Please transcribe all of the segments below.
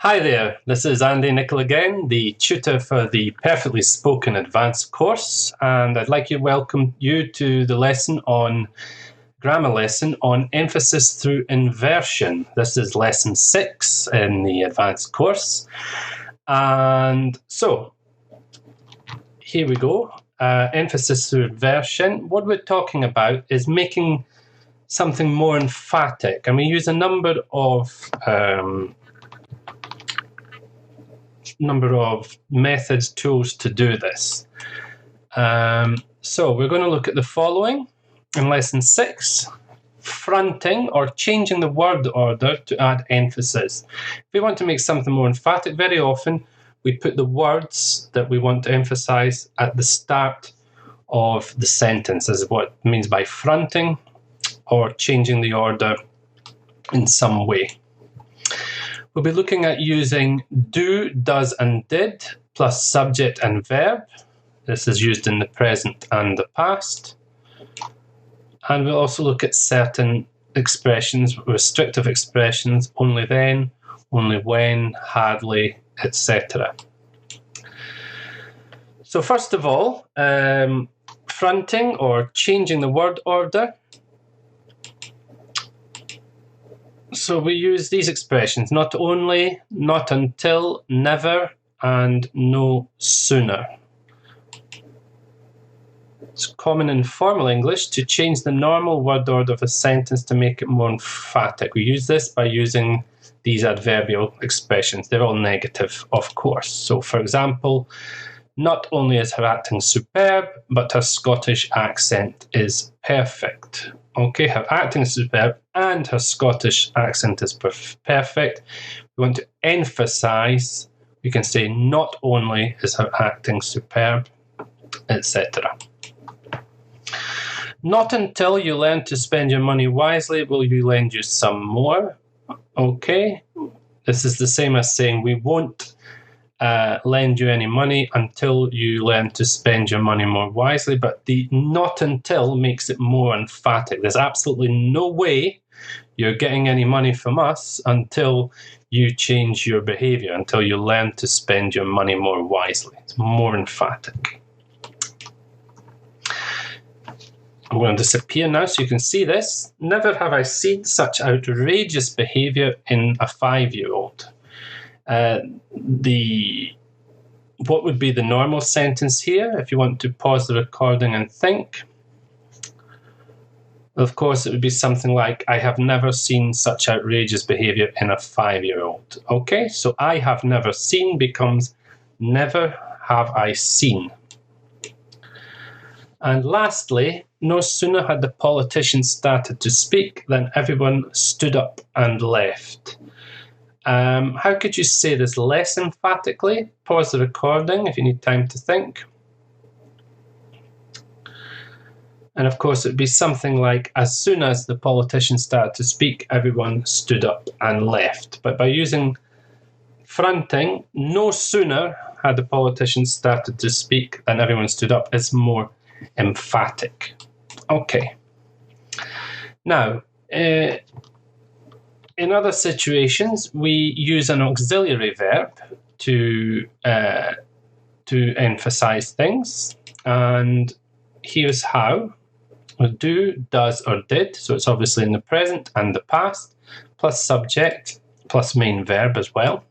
Hi there, this is Andy Nicol again, the tutor for the Perfectly Spoken Advanced course, and I'd like to welcome you to the grammar lesson on emphasis through inversion. This is lesson 6 in the advanced course, and so here we go. Emphasis through inversion. What we're talking about is making something more emphatic, and we use a number of methods, tools to do this. So we're going to look at the following in lesson 6: fronting or changing the word order to add emphasis. If we want to make something more emphatic, very often we put the words that we want to emphasize at the start of the sentence. This is what it means by fronting or changing the order in some way. We'll be looking at using do, does, and did plus subject and verb. This is used in the present and the past. And we'll also look at certain expressions, restrictive expressions, only then, only when, hardly, etc. So first of all, fronting or changing the word order. So we use these expressions: not only, not until, never, and no sooner. It's common in formal English to change the normal word order of a sentence to make it more emphatic. We use this by using these adverbial expressions. They're all negative, of course. So, for example, not only is her acting superb, but her Scottish accent is perfect. Okay, her acting is superb and her Scottish accent is perfect. We want to emphasize, we can say not only is her acting superb, etc. Not until you learn to spend your money wisely will we lend you some more. Okay, this is the same as saying we won't lend you any money until you learn to spend your money more wisely, but the not until makes it more emphatic. There's absolutely no way you're getting any money from us until you change your behavior, until you learn to spend your money more wisely. It's more emphatic. I'm going to disappear now so you can see this. Never have I seen such outrageous behavior in a 5-year-old. What would be the normal sentence here if you want to pause the recording and think? Of course, it would be something like, I have never seen such outrageous behavior in a 5-year-old. Okay, so I have never seen becomes never have I seen. And lastly, no sooner had the politician started to speak than everyone stood up and left. How could you say this less emphatically? Pause the recording if you need time to think. And of course, it would be something like, as soon as the politician started to speak, everyone stood up and left. But by using fronting, no sooner had the politician started to speak than everyone stood up, is more emphatic. Okay. Now, in other situations, we use an auxiliary verb to emphasize things, and here's how. Do, does, or did, so it's obviously in the present and the past, plus subject, plus main verb as well.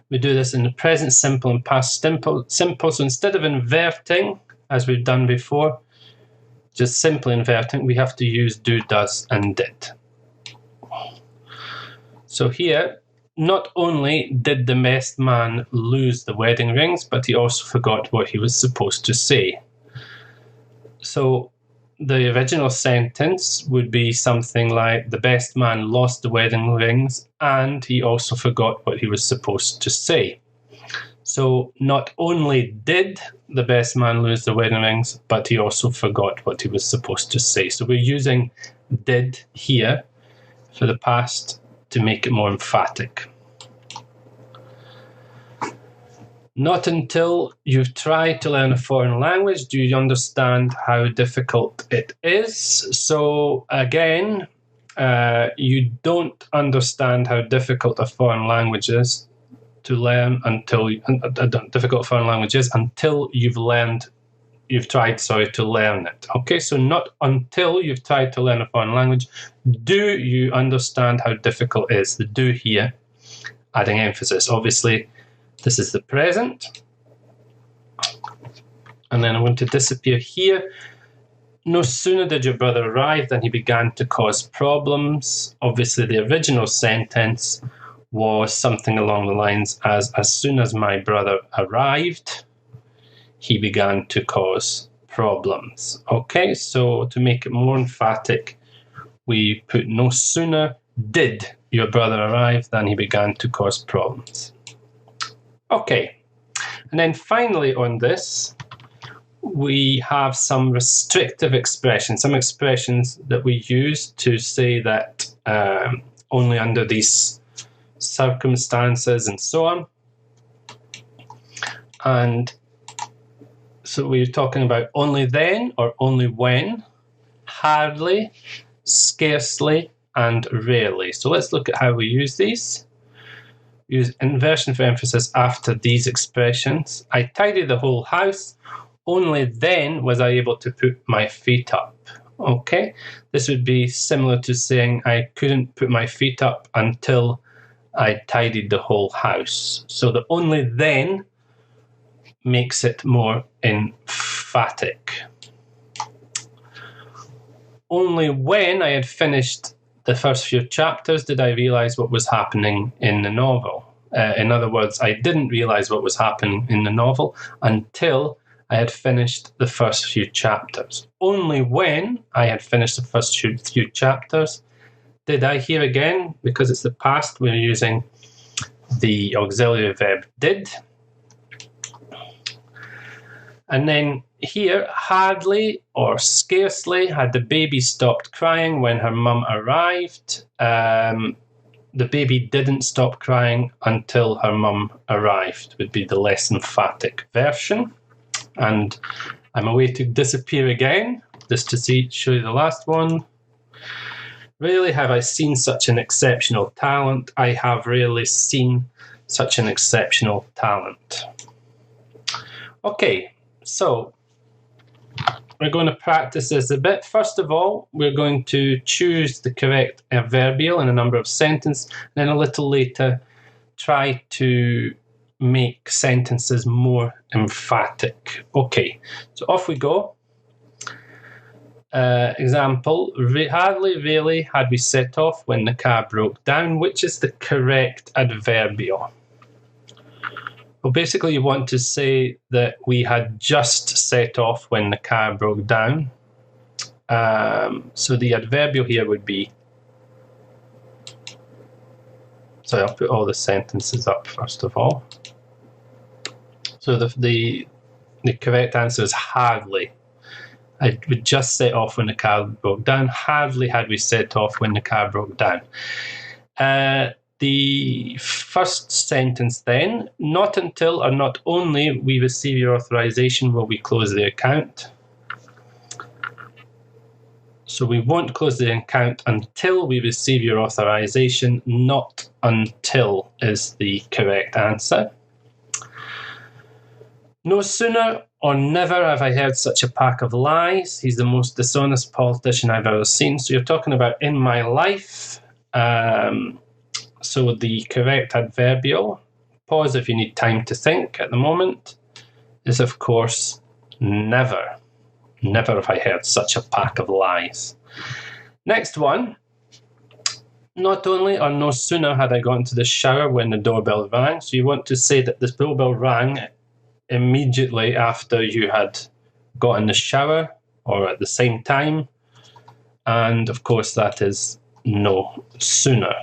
We do this in the present simple and past simple. So instead of inverting, as we've done before, just simply inverting, we have to use do, does, and did. So here, not only did the best man lose the wedding rings, but he also forgot what he was supposed to say. So the original sentence would be something like, the best man lost the wedding rings and he also forgot what he was supposed to say. So not only did the best man lose the wedding rings, but he also forgot what he was supposed to say. So we're using did here for the past to make it more emphatic. Not until you've tried to learn a foreign language do you understand how difficult it is. So again, you don't understand how difficult a foreign language is to learn until you've tried to learn it. Okay, so not until you've tried to learn a foreign language do you understand how difficult it is. The do here, adding emphasis. Obviously, this is the present. And then I'm going to disappear here. No sooner did your brother arrive than he began to cause problems. Obviously, the original sentence was something along the lines as soon as my brother arrived, he began to cause problems. Okay, so to make it more emphatic, we put no sooner did your brother arrive than he began to cause problems. Okay, and then finally on this, we have some restrictive expressions, some expressions that we use to say that only under these circumstances and so on. And so we're talking about only then or only when, hardly, scarcely, and rarely. So let's look at how we use these. Use inversion for emphasis after these expressions. I tidied the whole house. Only then was I able to put my feet up. Okay, this would be similar to saying I couldn't put my feet up until I tidied the whole house. So the only then makes it more emphatic. Only when I had finished the first few chapters did I realize what was happening in the novel. In other words, I didn't realize what was happening in the novel until I had finished the first few chapters. Only when I had finished the first few chapters did I. Here again, because it's the past, we're using the auxiliary verb did. And then here, hardly or scarcely had the baby stopped crying when her mum arrived. The baby didn't stop crying until her mum arrived, would be the less emphatic version. And I'm away to disappear again, just to show you the last one. Rarely have I seen such an exceptional talent. I have rarely seen such an exceptional talent. Okay, so we're going to practice this a bit. First of all, we're going to choose the correct adverbial in a number of sentences, and then a little later try to make sentences more emphatic. Okay, so off we go. Example, hardly, rarely had we set off when the car broke down. Which is the correct adverbial? Well, basically you want to say that we had just set off when the car broke down. So the adverbial here would be, so I'll put all the sentences up first of all. So the correct answer is hardly. I would just set off when the car broke down. Hardly had we set off when the car broke down. The first sentence then, not until or not only we receive your authorization will we close the account. So we won't close the account until we receive your authorization. Not until is the correct answer. No sooner or never have I heard such a pack of lies. He's the most dishonest politician I've ever seen. So you're talking about in my life. So the correct adverbial, pause if you need time to think at the moment, is of course never. Never have I heard such a pack of lies. Next one. Not only or no sooner had I gone to the shower when the doorbell rang. So you want to say that the doorbell rang immediately after you had got in the shower or at the same time. And of course that is no sooner,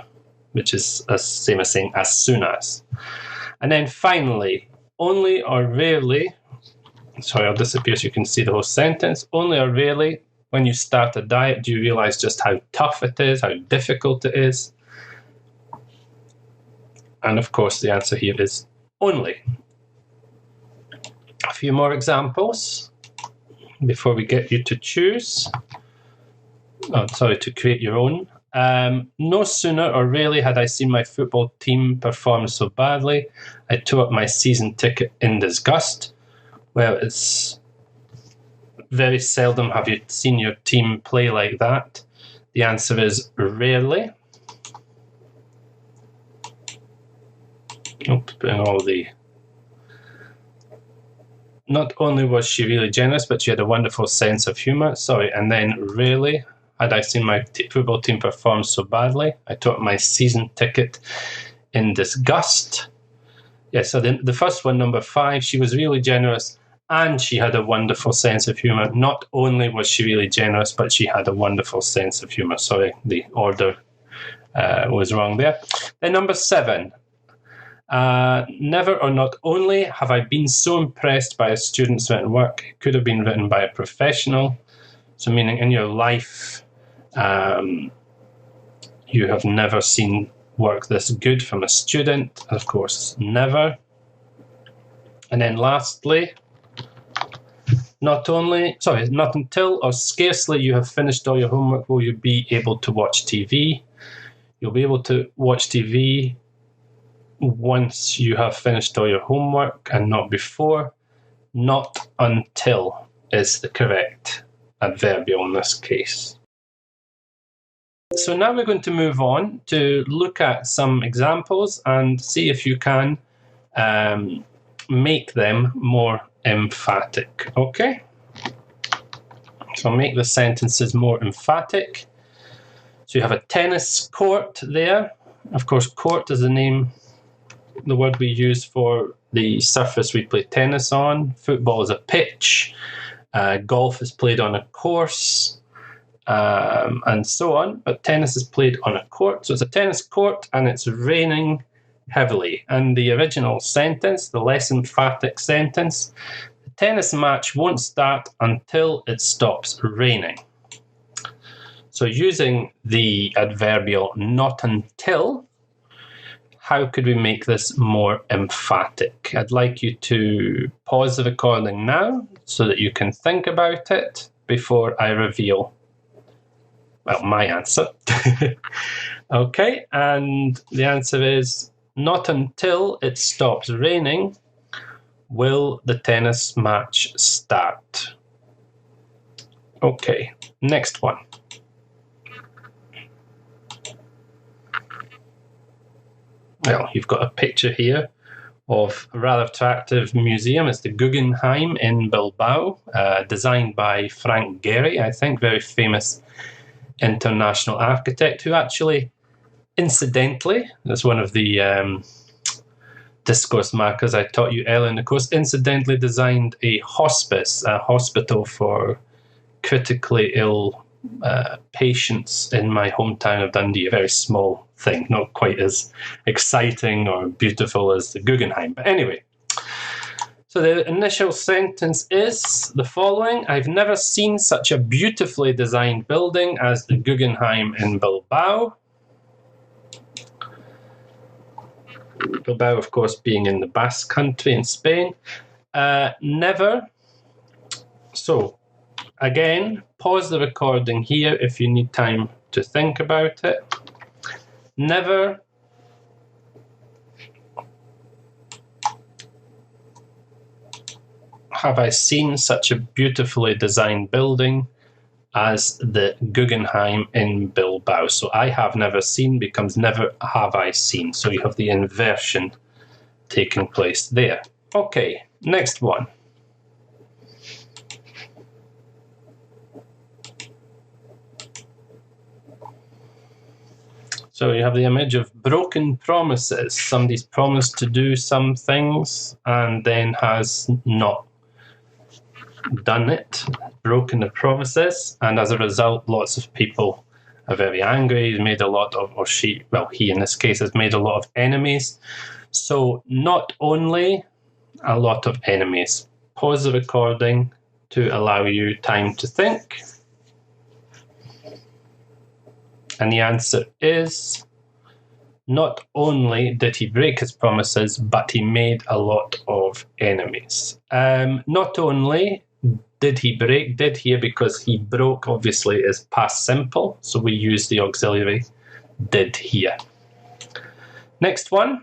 which is the same as saying as soon as. And then finally, only or rarely, sorry, I'll disappear so you can see the whole sentence. Only or rarely, when you start a diet, do you realize just how tough it is, how difficult it is? And of course, the answer here is only. A few more examples before we get you to choose. To create your own No sooner or rarely had I seen my football team perform so badly, I tore up my season ticket in disgust. Well, it's very seldom have you seen your team play like that. The answer is rarely. Oops, putting all the... Not only was she really generous, but she had a wonderful sense of humour. Sorry, and then rarely had I seen my football team perform so badly. I took my season ticket in disgust. Yeah, so the first one, number 5, she was really generous and she had a wonderful sense of humour. Not only was she really generous, but she had a wonderful sense of humour. Sorry, the order was wrong there. Then number 7. Never or not only have I been so impressed by a student's written work, it could have been written by a professional. So meaning in your life, you have never seen work this good from a student. Of course, never. And then lastly, not until or scarcely you have finished all your homework will you be able to watch TV. You'll be able to watch TV once you have finished all your homework and not before. Not until is the correct adverbial in this case. So now we're going to move on to look at some examples and see if you can make them more emphatic. Okay? So make the sentences more emphatic. So you have a tennis court there. Of course, court is the word we use for the surface we play tennis on. Football is a pitch. Golf is played on a course, and so on. But tennis is played on a court. So it's a tennis court and it's raining heavily. And the original sentence, the less emphatic sentence, the tennis match won't start until it stops raining. So using the adverbial not until, how could we make this more emphatic? I'd like you to pause the recording now so that you can think about it before I reveal, well, my answer. Okay, and the answer is not until it stops raining will the tennis match start. Okay, next one. Well, you've got a picture here of a rather attractive museum. It's the Guggenheim in Bilbao, designed by Frank Gehry, I think, very famous international architect who actually, incidentally, that's one of the discourse markers I taught you earlier in the course, incidentally designed a hospice, a hospital for critically ill patients in my hometown of Dundee, a very small thing, not quite as exciting or beautiful as the Guggenheim. But anyway, so the initial sentence is the following: I've never seen such a beautifully designed building as the Guggenheim in Bilbao. Bilbao, of course, being in the Basque Country in Spain. Never. So, again, pause the recording here if you need time to think about it. Never have I seen such a beautifully designed building as the Guggenheim in Bilbao. So I have never seen becomes never have I seen. So you have the inversion taking place there. Okay, next one. So you have the image of broken promises. Somebody's promised to do some things and then has not done it, broken the promises, and as a result, lots of people are very angry. He's made a lot of, or she, well, he in this case has made a lot of enemies. So not only a lot of enemies. Pause the recording to allow you time to think. And the answer is, not only did he break his promises, but he made a lot of enemies. Not only Did he break? Did here, because he broke obviously is past simple, so we use the auxiliary did here. Next one.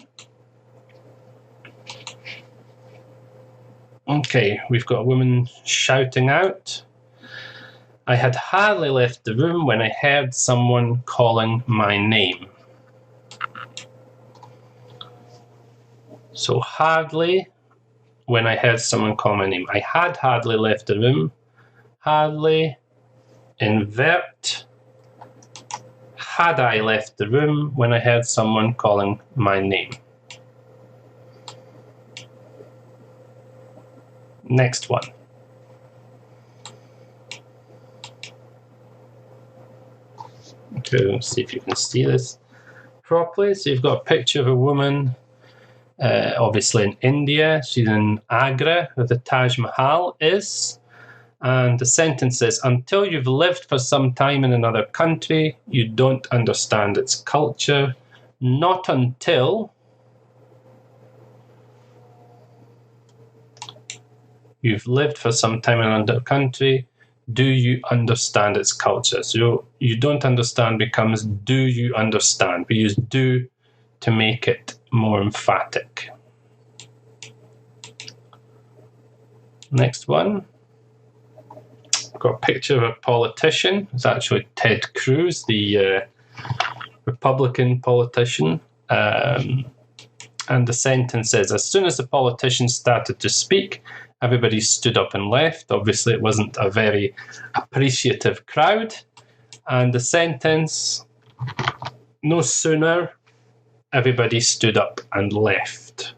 Okay, we've got a woman shouting out. I had hardly left the room when I heard someone calling my name. So hardly when I heard someone call my name. I had hardly left the room. Hardly, invert. Had I left the room when I heard someone calling my name. Next one. Okay, let's see if you can see this properly. So you've got a picture of a woman, obviously in India. She's in Agra, where the Taj Mahal is. And the sentence is, until you've lived for some time in another country, you don't understand its culture. Not until you've lived for some time in another country, do you understand its culture? So you don't understand becomes do you understand? We use do to make it more emphatic. Next one. I've got a picture of a politician. It's actually Ted Cruz, the Republican politician. And the sentence is, as soon as the politician started to speak, everybody stood up and left. Obviously, it wasn't a very appreciative crowd. And the sentence, no sooner, everybody stood up and left.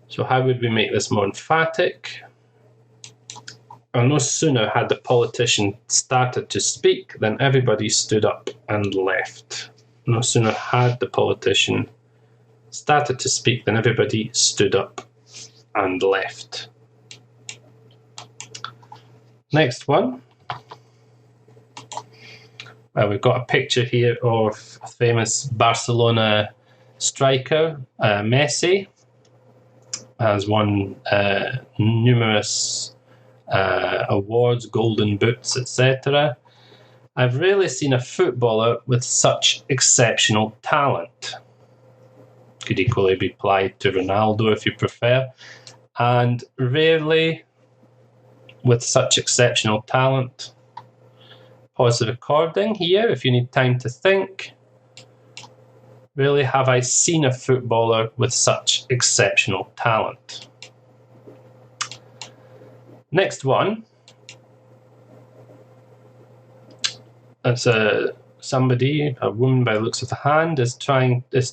So how would we make this more emphatic? Or no sooner had the politician started to speak than everybody stood up and left. No sooner had the politician started to speak than everybody stood up and left. Next one. We've got a picture here of a famous Barcelona striker, Messi. Has won numerous awards, golden boots, etc. I've rarely seen a footballer with such exceptional talent. Could equally be applied to Ronaldo if you prefer. And rarely with such exceptional talent. Pause the recording here if you need time to think. Rarely have I seen a footballer with such exceptional talent. Next one. That's somebody, a woman by the looks of the hand, is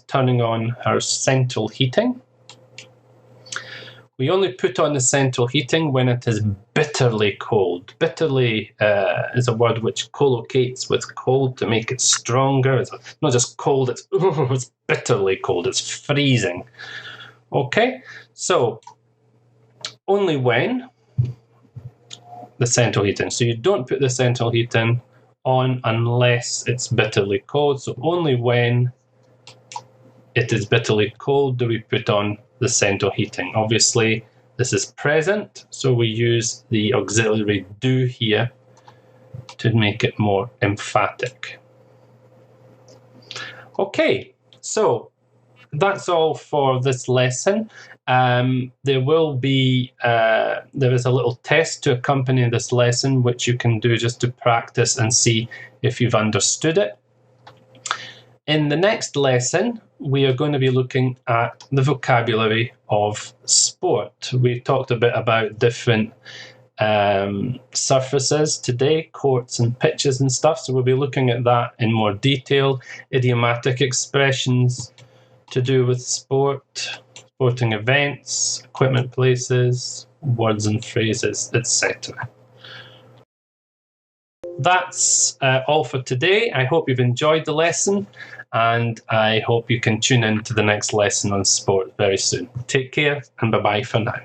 turning on her central heating. We only put on the central heating when it is bitterly cold. Bitterly is a word which collocates with cold to make it stronger. It's not just cold, it's bitterly cold, it's freezing. Okay, so only when the central heating. So you don't put the central heating on unless it's bitterly cold. So only when it is bitterly cold do we put on the central heating. Obviously, this is present, so we use the auxiliary do here to make it more emphatic. Okay, so that's all for this lesson. There is a little test to accompany this lesson, which you can do just to practice and see if you've understood it. In the next lesson, we are going to be looking at the vocabulary of sport. We talked a bit about different surfaces today, courts and pitches and stuff, so we'll be looking at that in more detail. Idiomatic expressions to do with sport, sporting events, equipment places, words and phrases, etc. That's all for today. I hope you've enjoyed the lesson, and I hope you can tune in to the next lesson on sport very soon. Take care, and bye-bye for now.